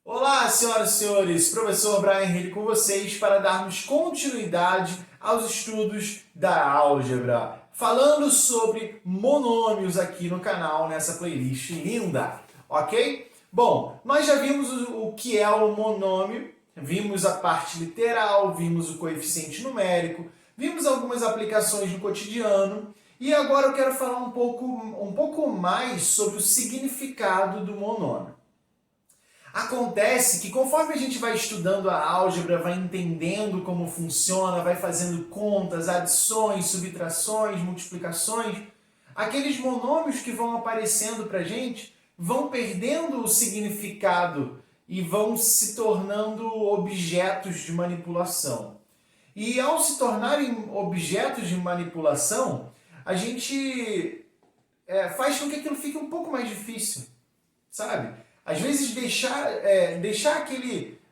Olá, senhoras e senhores, professor Brian Hill com vocês para darmos continuidade aos estudos da álgebra, falando sobre monômios aqui no canal, nessa playlist linda, ok? Bom, nós já vimos o que é o monômio, vimos a parte literal, vimos o coeficiente numérico, vimos algumas aplicações no cotidiano e agora eu quero falar um pouco mais sobre o significado do monômio. Acontece que conforme a gente vai estudando a álgebra, vai entendendo como funciona, vai fazendo contas, adições, subtrações, multiplicações, aqueles monômios que vão aparecendo para a gente vão perdendo o significado e vão se tornando objetos de manipulação. E ao se tornarem objetos de manipulação, a gente faz com que aquilo fique um pouco mais difícil, sabe? Às vezes deixar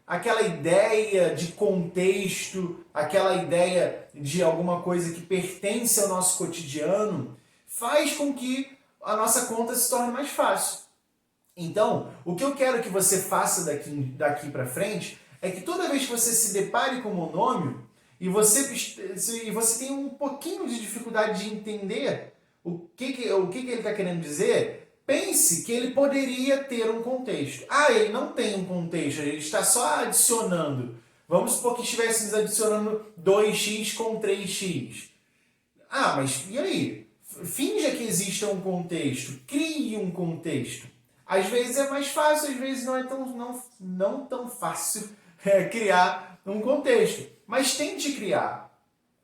aquela ideia de contexto, aquela ideia de alguma coisa que pertence ao nosso cotidiano, faz com que a nossa conta se torne mais fácil. Então, o que eu quero que você faça daqui para frente é que toda vez que você se depare com um monômio e você tem um pouquinho de dificuldade de entender o que ele está querendo dizer, pense que ele poderia ter um contexto. Ah, ele não tem um contexto, ele está só adicionando. Vamos supor que estivéssemos adicionando 2x com 3x. Ah, mas e aí? Finja que exista um contexto, crie um contexto. Às vezes é mais fácil, às vezes não tão fácil criar um contexto. Mas tente criar.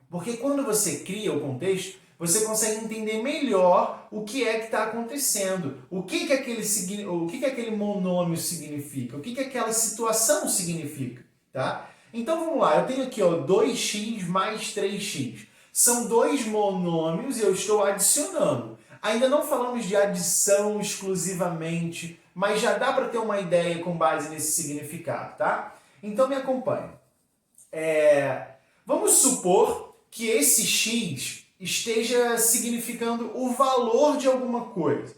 Porque quando você cria o contexto, você consegue entender melhor o que é que está acontecendo, o que aquele monômio significa, o que aquela situação significa. Tá? Então vamos lá, eu tenho aqui 2x mais 3x. São dois monômios e eu estou adicionando. Ainda não falamos de adição exclusivamente, mas já dá para ter uma ideia com base nesse significado. Tá? Então me acompanhe. Vamos supor que esse x esteja significando o valor de alguma coisa.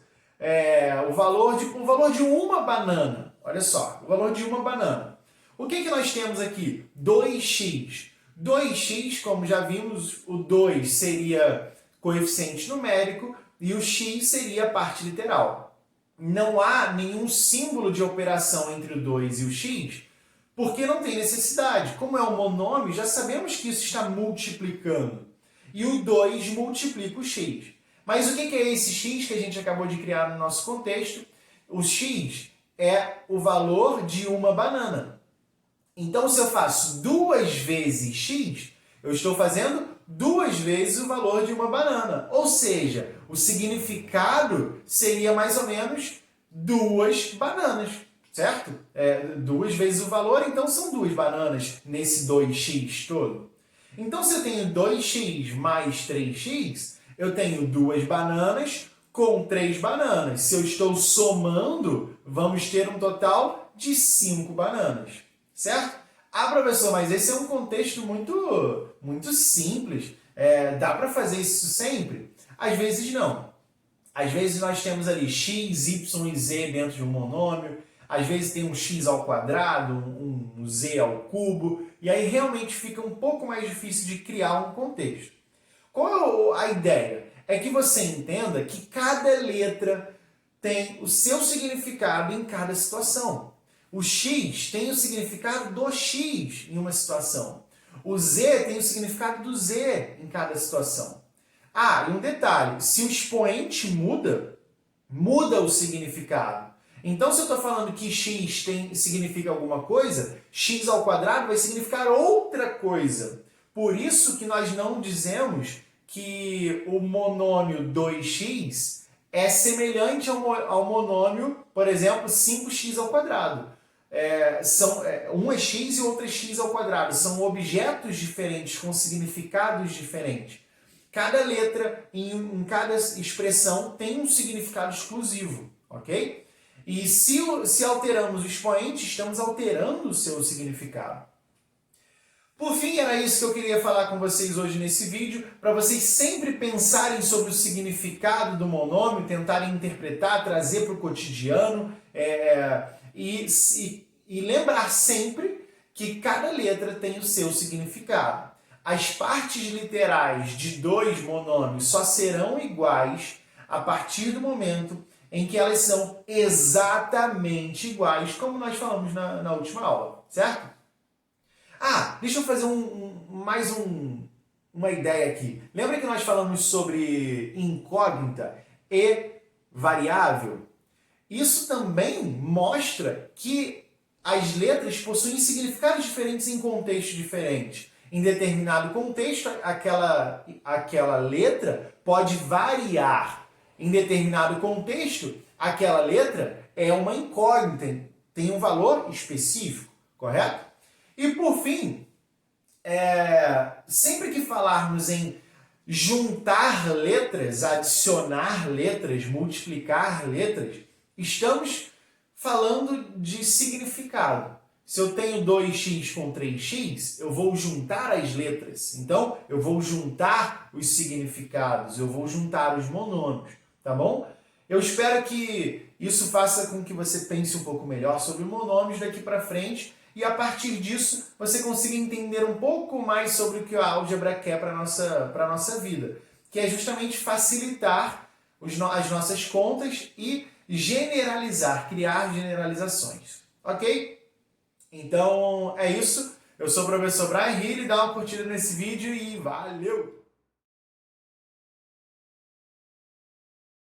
O valor de uma banana. Olha só, o valor de uma banana. O que nós temos aqui? 2x. 2x, como já vimos, o 2 seria coeficiente numérico e o x seria a parte literal. Não há nenhum símbolo de operação entre o 2 e o x, porque não tem necessidade. Como é um monômio, já sabemos que isso está multiplicando. E o 2 multiplica o x. Mas o que é esse x que a gente acabou de criar no nosso contexto? O x é o valor de uma banana. Então, se eu faço 2 vezes x, eu estou fazendo 2 vezes o valor de uma banana. Ou seja, o significado seria mais ou menos 2 bananas, certo? 2 vezes o valor, então são 2 bananas nesse 2x todo. Então, se eu tenho 2x mais 3x, eu tenho 2 bananas com 3 bananas. Se eu estou somando, vamos ter um total de 5 bananas, certo? Ah, professor, mas esse é um contexto muito simples. Dá para fazer isso sempre? Às vezes não. Às vezes nós temos ali x, y e z dentro de um monômio. Às vezes tem um x ao quadrado, um z ao cubo, e aí realmente fica um pouco mais difícil de criar um contexto. Qual é a ideia? É que você entenda que cada letra tem o seu significado em cada situação. O x tem o significado do x em uma situação. O z tem o significado do z em cada situação. Ah, e um detalhe, se o expoente muda o significado. Então, se eu estou falando que x significa alguma coisa, x ao quadrado vai significar outra coisa. Por isso que nós não dizemos que o monômio 2x é semelhante ao monômio, por exemplo, 5x ao quadrado. Um é x e outro é x ao quadrado. São objetos diferentes, com significados diferentes. Cada letra em cada expressão tem um significado exclusivo, ok? E se alteramos o expoente, estamos alterando o seu significado. Por fim, era isso que eu queria falar com vocês hoje nesse vídeo, para vocês sempre pensarem sobre o significado do monômio, tentarem interpretar, trazer para o cotidiano e E lembrar sempre que cada letra tem o seu significado. As partes literais de dois monômios só serão iguais a partir do momento em que elas são exatamente iguais, como nós falamos na última aula, certo? Ah, deixa eu fazer uma ideia aqui. Lembra que nós falamos sobre incógnita e variável? Isso também mostra que as letras possuem significados diferentes em contextos diferentes. Em determinado contexto, aquela letra pode variar. Em determinado contexto, aquela letra é uma incógnita, tem um valor específico, correto? E por fim, sempre que falarmos em juntar letras, adicionar letras, multiplicar letras, estamos falando de significado. Se eu tenho 2x com 3x, eu vou juntar as letras. Então, eu vou juntar os significados, eu vou juntar os monômios, tá bom? Eu espero que isso faça com que você pense um pouco melhor sobre monômios daqui para frente e, a partir disso, você consiga entender um pouco mais sobre o que a álgebra quer para a nossa vida, que é justamente facilitar as nossas contas e generalizar, criar generalizações. Ok? Então é isso. Eu sou o professor Brian Hill, dá uma curtida nesse vídeo e valeu!